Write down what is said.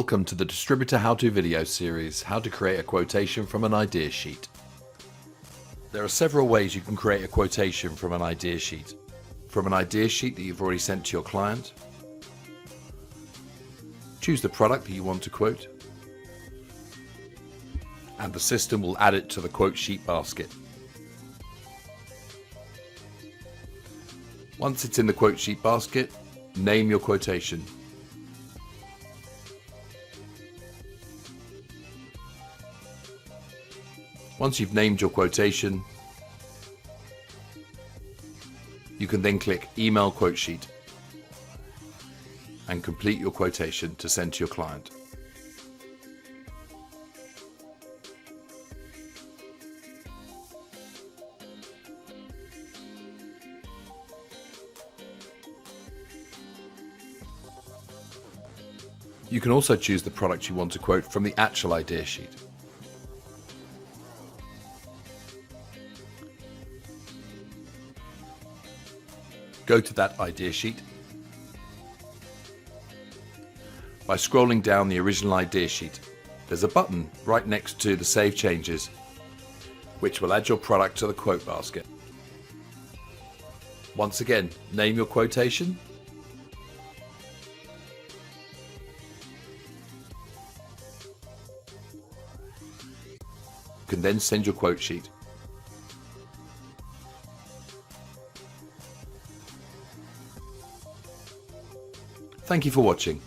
Welcome to the Distributor How-To video series, how to create a quotation from an idea sheet. There are several ways you can create a quotation from an idea sheet. From an idea sheet that you've already sent to your client, choose the product that you want to quote, and the system will add it to the quote sheet basket. Once it's in the quote sheet basket, name your quotation. Once you've named your quotation, you can then click Email Quote Sheet and complete your quotation to send to your client. You can also choose the product you want to quote from the actual idea sheet. Go to that idea sheet by scrolling down the original idea sheet. There's a button right next to the Save Changes, which will add your product to the quote basket. Once again, name your quotation, you can then send your quote sheet. Thank you for watching.